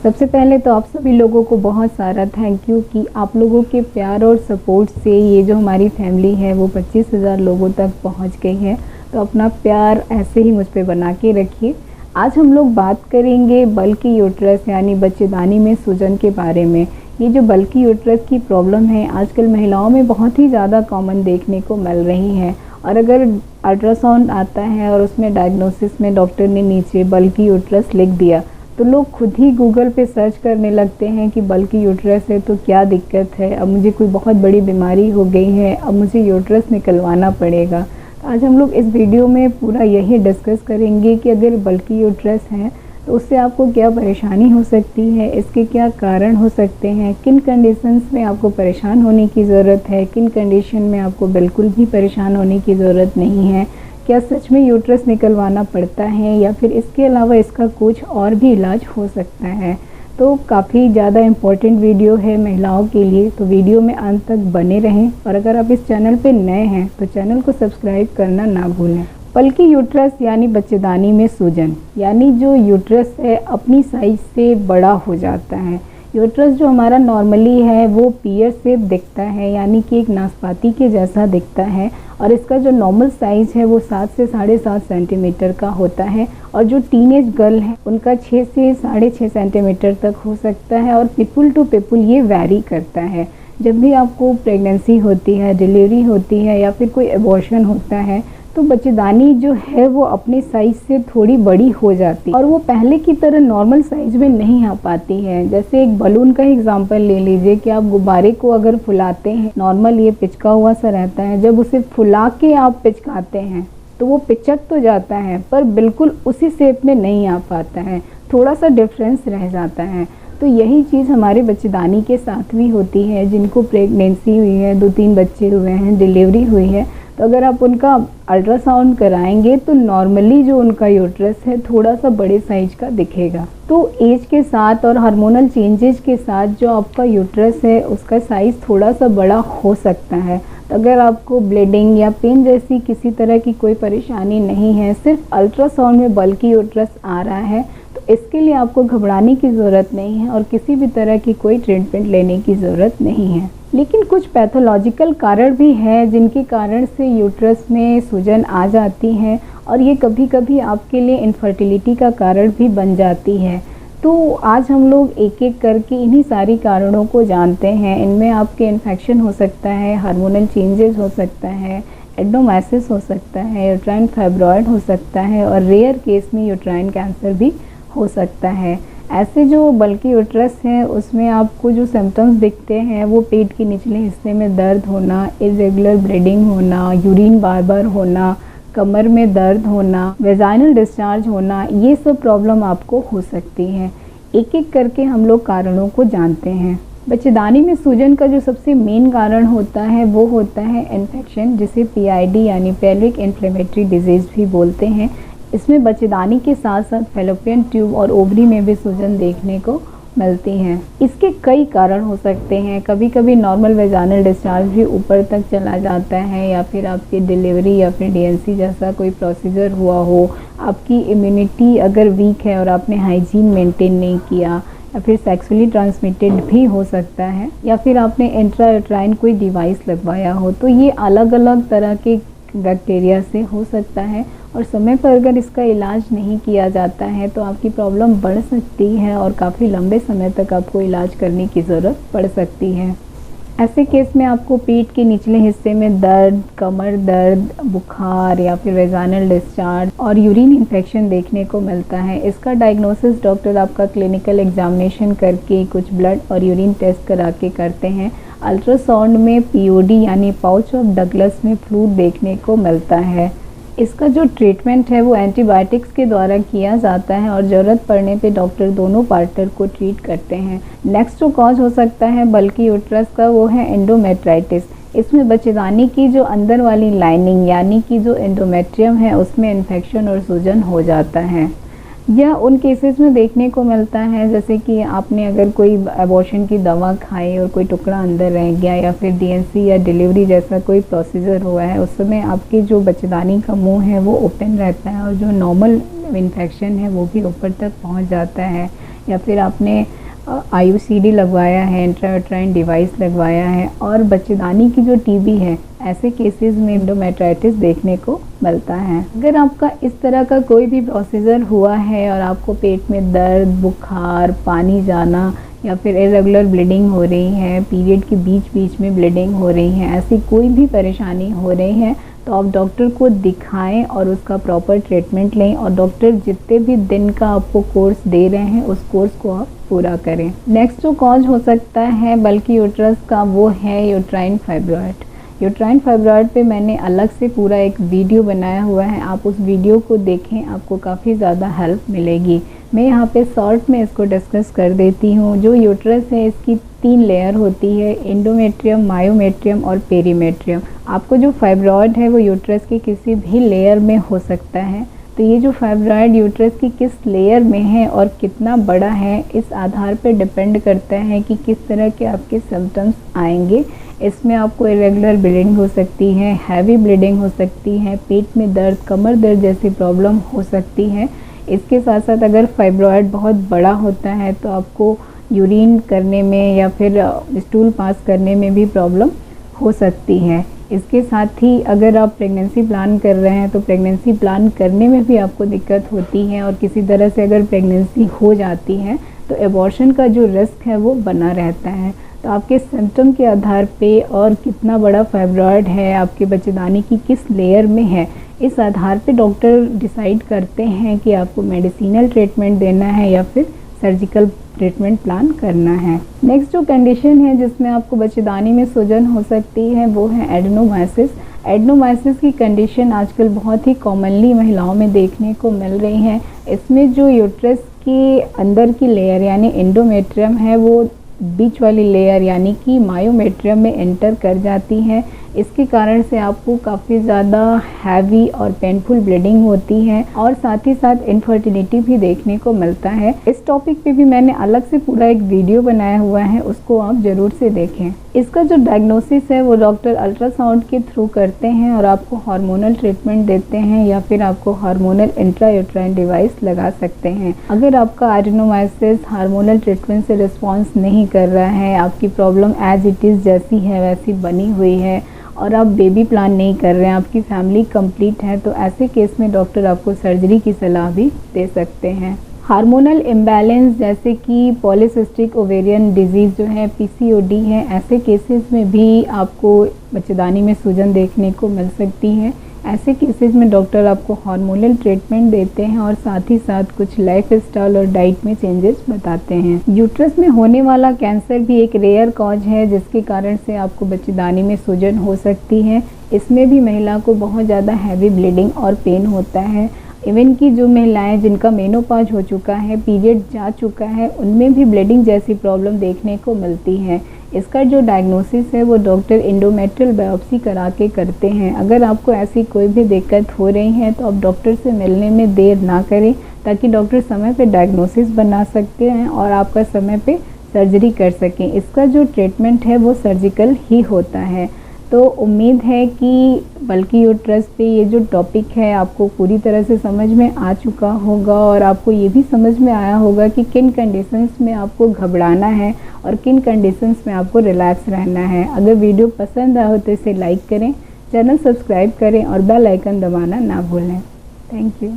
सबसे पहले तो आप सभी लोगों को बहुत सारा थैंक यू कि आप लोगों के प्यार और सपोर्ट से ये जो हमारी फैमिली है वो 25,000 लोगों तक पहुंच गई है। तो अपना प्यार ऐसे ही मुझ पे बना के रखिए। आज हम लोग बात करेंगे बल्कि यूट्रस यानी बच्चेदानी में सूजन के बारे में। ये जो बल्कि यूट्रस की प्रॉब्लम है आजकल महिलाओं में बहुत ही ज़्यादा कॉमन देखने को मिल रही है। और अगर अल्ट्रासाउंड आता है और उसमें डायग्नोसिस में डॉक्टर ने नीचे बल्कि यूट्रस लिख दिया तो लोग खुद ही गूगल पे सर्च करने लगते हैं कि बल्कि यूट्रस है तो क्या दिक्कत है, अब मुझे कोई बहुत बड़ी बीमारी हो गई है, अब मुझे यूट्रस निकलवाना पड़ेगा। आज हम लोग इस वीडियो में पूरा यही डिस्कस करेंगे कि अगर बल्कि यूट्रस है तो उससे आपको क्या परेशानी हो सकती है, इसके क्या कारण हो सकते हैं, किन कंडीशंस में आपको परेशान होने की ज़रूरत है, किन कंडीशन में आपको बिल्कुल भी परेशान होने की ज़रूरत नहीं है, क्या सच में यूट्रस निकलवाना पड़ता है या फिर इसके अलावा इसका कुछ और भी इलाज हो सकता है। तो काफ़ी ज़्यादा इम्पोर्टेंट वीडियो है महिलाओं के लिए, तो वीडियो में अंत तक बने रहें। और अगर आप इस चैनल पे नए हैं तो चैनल को सब्सक्राइब करना ना भूलें। बल्कि यूट्रस यानी बच्चेदानी में सूजन, यानी जो यूट्रस है अपनी साइज से बड़ा हो जाता है। यूट्रस जो हमारा नॉर्मली है वो पीयर शेप दिखता है, यानी कि एक नाशपाती के जैसा दिखता है। और इसका जो नॉर्मल साइज़ है वो 7 से 7.5 सेंटीमीटर का होता है। और जो टीनेज गर्ल है उनका 6 से 6.5 सेंटीमीटर तक हो सकता है। और पीपल टू पीपल ये वैरी करता है। जब भी आपको प्रेगनेंसी होती है, डिलीवरी होती है या फिर कोई एबॉर्शन होता है तो बच्चेदानी जो है वो अपने साइज़ से थोड़ी बड़ी हो जाती है और वो पहले की तरह नॉर्मल साइज़ में नहीं आ पाती है। जैसे एक बलून का एग्जांपल ले लीजिए कि आप गुब्बारे को अगर फुलाते हैं, नॉर्मल ये पिचका हुआ सा रहता है, जब उसे फुला के आप पिचकाते हैं तो वो पिचक तो जाता है पर बिल्कुल उसी शेप में नहीं आ पाता है, थोड़ा सा डिफरेंस रह जाता है। तो यही चीज़ हमारे बच्चेदानी के साथ भी होती है। जिनको प्रेगनेंसी हुई है, 2-3 बच्चे हुए हैं, डिलीवरी हुई है, तो अगर आप उनका अल्ट्रासाउंड कराएंगे तो नॉर्मली जो उनका यूट्रस है थोड़ा सा बड़े साइज का दिखेगा। तो एज के साथ और हार्मोनल चेंजेस के साथ जो आपका यूट्रस है उसका साइज़ थोड़ा सा बड़ा हो सकता है। तो अगर आपको ब्लीडिंग या पेन जैसी किसी तरह की कोई परेशानी नहीं है, सिर्फ अल्ट्रासाउंड में बल्कि यूट्रस आ रहा है, तो इसके लिए आपको घबराने की ज़रूरत नहीं है और किसी भी तरह की कोई ट्रीटमेंट लेने की ज़रूरत नहीं है। लेकिन कुछ पैथोलॉजिकल कारण भी हैं जिनके कारण से यूट्रस में सूजन आ जाती है और ये कभी कभी आपके लिए इनफर्टिलिटी का कारण भी बन जाती है। तो आज हम लोग एक एक करके इन्हीं सारी कारणों को जानते हैं। इनमें आपके इन्फेक्शन हो सकता है, हार्मोनल चेंजेस हो सकता है, एंडोमेट्रियोसिस हो सकता है, यूट्राइन फाइब्रॉइड हो सकता है और रेयर केस में यूट्राइन कैंसर भी हो सकता है। ऐसे जो बल्कि यूट्रस है उसमें आपको जो सिम्टम्स दिखते हैं वो पेट के निचले हिस्से में दर्द होना, इरेगुलर ब्लीडिंग होना, यूरिन बार बार होना, कमर में दर्द होना, वेजाइनल डिस्चार्ज होना, ये सब प्रॉब्लम आपको हो सकती है। एक एक करके हम लोग कारणों को जानते हैं। बच्चेदानी में सूजन का जो सबसे मेन कारण होता है वो होता है इन्फेक्शन, जिसे PID यानी पेल्विक इन्फ्लेमेटरी डिजीज़ भी बोलते हैं। इसमें बच्चेदानी के साथ साथ फैलोपियन ट्यूब और ओवरी में भी सूजन देखने को मिलती हैं। इसके कई कारण हो सकते हैं। कभी कभी नॉर्मल वेजाइनल डिस्चार्ज भी ऊपर तक चला जाता है, या फिर आपकी डिलीवरी या फिर DNC जैसा कोई प्रोसीजर हुआ हो, आपकी इम्यूनिटी अगर वीक है और आपने हाइजीन मेंटेन नहीं किया, या फिर सेक्सुअली ट्रांसमिटेड भी हो सकता है, या फिर आपने इंट्रायूट्राइन कोई डिवाइस लगवाया हो। तो ये अलग अलग तरह के बैक्टीरिया से हो सकता है और समय पर अगर इसका इलाज नहीं किया जाता है तो आपकी प्रॉब्लम बढ़ सकती है और काफ़ी लंबे समय तक आपको इलाज करने की ज़रूरत पड़ सकती है। ऐसे केस में आपको पेट के निचले हिस्से में दर्द, कमर दर्द, बुखार या फिर वेजाइनल डिस्चार्ज और यूरिन इन्फेक्शन देखने को मिलता है। इसका डायग्नोसिस डॉक्टर आपका क्लिनिकल एग्जामिनेशन करके कुछ ब्लड और यूरिन टेस्ट करा के करते हैं। अल्ट्रासाउंड में POD यानी पाउच ऑफ डगलस में फ्लूइड देखने को मिलता है। इसका जो ट्रीटमेंट है वो एंटीबायोटिक्स के द्वारा किया जाता है और ज़रूरत पड़ने पे डॉक्टर दोनों पार्टनर को ट्रीट करते हैं। नेक्स्ट जो कॉज हो सकता है बल्कि यूट्रस का वो है एंडोमेट्राइटिस। इसमें बच्चेदानी की जो अंदर वाली लाइनिंग यानी कि जो एंडोमेट्रियम है उसमें इन्फेक्शन और सूजन हो जाता है। यह उन केसेस में देखने को मिलता है जैसे कि आपने अगर कोई एबॉर्शन की दवा खाई और कोई टुकड़ा अंदर रह गया, या फिर DNC या डिलीवरी जैसा कोई प्रोसीजर हुआ है, उस समय आपकी जो बच्चेदानी का मुंह है वो ओपन रहता है और जो नॉर्मल इन्फेक्शन है वो भी ऊपर तक पहुंच जाता है। या फिर आपने IUCD लगवाया है, इंट्रायूट्राइन डिवाइस लगवाया है और बच्चेदानी की जो टीबी है, ऐसे केसेस में एंडोमेट्राइटिस देखने को मिलता है। अगर आपका इस तरह का कोई भी प्रोसीजर हुआ है और आपको पेट में दर्द, बुखार, पानी जाना या फिर इरेगुलर ब्लीडिंग हो रही है, पीरियड के बीच बीच में ब्लीडिंग हो रही है, ऐसी कोई भी परेशानी हो रही है तो आप डॉक्टर को दिखाएं और उसका प्रॉपर ट्रीटमेंट लें और डॉक्टर जितने भी दिन का आपको कोर्स दे रहे हैं उस कोर्स को आप पूरा करें। नेक्स्ट जो कॉज हो सकता है बल्कि यूट्रस का, वो है यूट्राइन फाइब्रॉइड। यूट्राइन फाइब्रॉइड पे मैंने अलग से पूरा एक वीडियो बनाया हुआ है, आप उस वीडियो को देखें, आपको काफ़ी ज़्यादा हेल्प मिलेगी। मैं यहाँ पे शॉर्ट में इसको डिस्कस कर देती हूँ। जो यूट्रस है इसकी 3 लेयर होती है, एंडोमेट्रियम, मायोमेट्रियम और पेरीमेट्रियम। आपको जो फाइब्रॉइड है वो यूट्रस के किसी भी लेयर में हो सकता है। तो ये जो फाइब्रॉइड यूट्रस की किस लेयर में है और कितना बड़ा है, इस आधार पर डिपेंड करता है कि किस तरह के आपके सिम्टम्स आएंगे। इसमें आपको इरेगुलर ब्लीडिंग हो सकती है, हैवी ब्लीडिंग हो सकती है, पेट में दर्द, कमर दर्द जैसी प्रॉब्लम हो सकती है। इसके साथ साथ अगर फाइब्रॉइड बहुत बड़ा होता है तो आपको यूरिन करने में या फिर स्टूल पास करने में भी प्रॉब्लम हो सकती है। इसके साथ ही अगर आप प्रेगनेंसी प्लान कर रहे हैं तो प्रेगनेंसी प्लान करने में भी आपको दिक्कत होती है और किसी तरह से अगर प्रेगनेंसी हो जाती है तो एबॉर्शन का जो रिस्क है वो बना रहता है। तो आपके सिम्टम के आधार पे और कितना बड़ा फाइब्रॉइड है, आपके बच्चेदानी की किस लेयर में है, इस आधार पे डॉक्टर डिसाइड करते हैं कि आपको मेडिसिनल ट्रीटमेंट देना है या फिर सर्जिकल ट्रीटमेंट प्लान करना है। नेक्स्ट जो कंडीशन है जिसमें आपको बच्चेदानी में सूजन हो सकती है वो है एडेनोमाइसिस। एडेनोमाइसिस की कंडीशन आजकल बहुत ही कॉमनली महिलाओं में देखने को मिल रही है। इसमें जो यूट्रस के अंदर की लेयर यानी एंडोमेट्रियम है वो बीच वाली लेयर यानी कि मायोमेट्रियम में एंटर कर जाती है। इसके कारण से आपको काफ़ी ज़्यादा हैवी और पेनफुल ब्लीडिंग होती है और साथ ही साथ इनफर्टिलिटी भी देखने को मिलता है। इस टॉपिक पे भी मैंने अलग से पूरा एक वीडियो बनाया हुआ है, उसको आप ज़रूर से देखें। इसका जो डायग्नोसिस है वो डॉक्टर अल्ट्रासाउंड के थ्रू करते हैं और आपको हार्मोनल ट्रीटमेंट देते हैं या फिर आपको हार्मोनल इंट्रायूट्राइन डिवाइस लगा सकते हैं। अगर आपका एडेनोमाइसिस हार्मोनल ट्रीटमेंट से रिस्पॉन्स नहीं कर रहा है, आपकी प्रॉब्लम एज इट इज़ जैसी है वैसी बनी हुई है और आप बेबी प्लान नहीं कर रहे हैं, आपकी फैमिली कंप्लीट है, तो ऐसे केस में डॉक्टर आपको सर्जरी की सलाह भी दे सकते हैं। हार्मोनल इम्बैलेंस जैसे कि पॉलीसिस्टिक ओवेरियन डिजीज़ जो है PCOD है, ऐसे केसेस में भी आपको बच्चेदानी में सूजन देखने को मिल सकती है। ऐसे केसेस में डॉक्टर आपको हार्मोनल ट्रीटमेंट देते हैं और साथ ही साथ कुछ लाइफ स्टाइल और डाइट में चेंजेस बताते हैं। यूट्रस में होने वाला कैंसर भी एक रेयर कॉज है जिसके कारण से आपको बच्चेदानी में सूजन हो सकती है। इसमें भी महिला को बहुत ज़्यादा हैवी ब्लीडिंग और पेन होता है। इवन कि जो महिलाएं जिनका मेनोपॉज हो चुका है, पीरियड जा चुका है, उनमें भी ब्लीडिंग जैसी प्रॉब्लम देखने को मिलती है। इसका जो डायग्नोसिस है वो डॉक्टर एंडोमेट्रियल बायोप्सी करा के करते हैं। अगर आपको ऐसी कोई भी दिक्कत हो रही है तो आप डॉक्टर से मिलने में देर ना करें ताकि डॉक्टर समय पे डायग्नोसिस बना सकते हैं और आपका समय पे सर्जरी कर सकें। इसका जो ट्रीटमेंट है वो सर्जिकल ही होता है। तो उम्मीद है कि बल्कि यूट्रस पे ये जो टॉपिक है आपको पूरी तरह से समझ में आ चुका होगा और आपको ये भी समझ में आया होगा कि किन कंडीशंस में आपको घबराना है और किन कंडीशंस में आपको रिलैक्स रहना है। अगर वीडियो पसंद आए हो तो इसे लाइक करें, चैनल सब्सक्राइब करें और बेल आइकन दबाना ना भूलें। Thank you.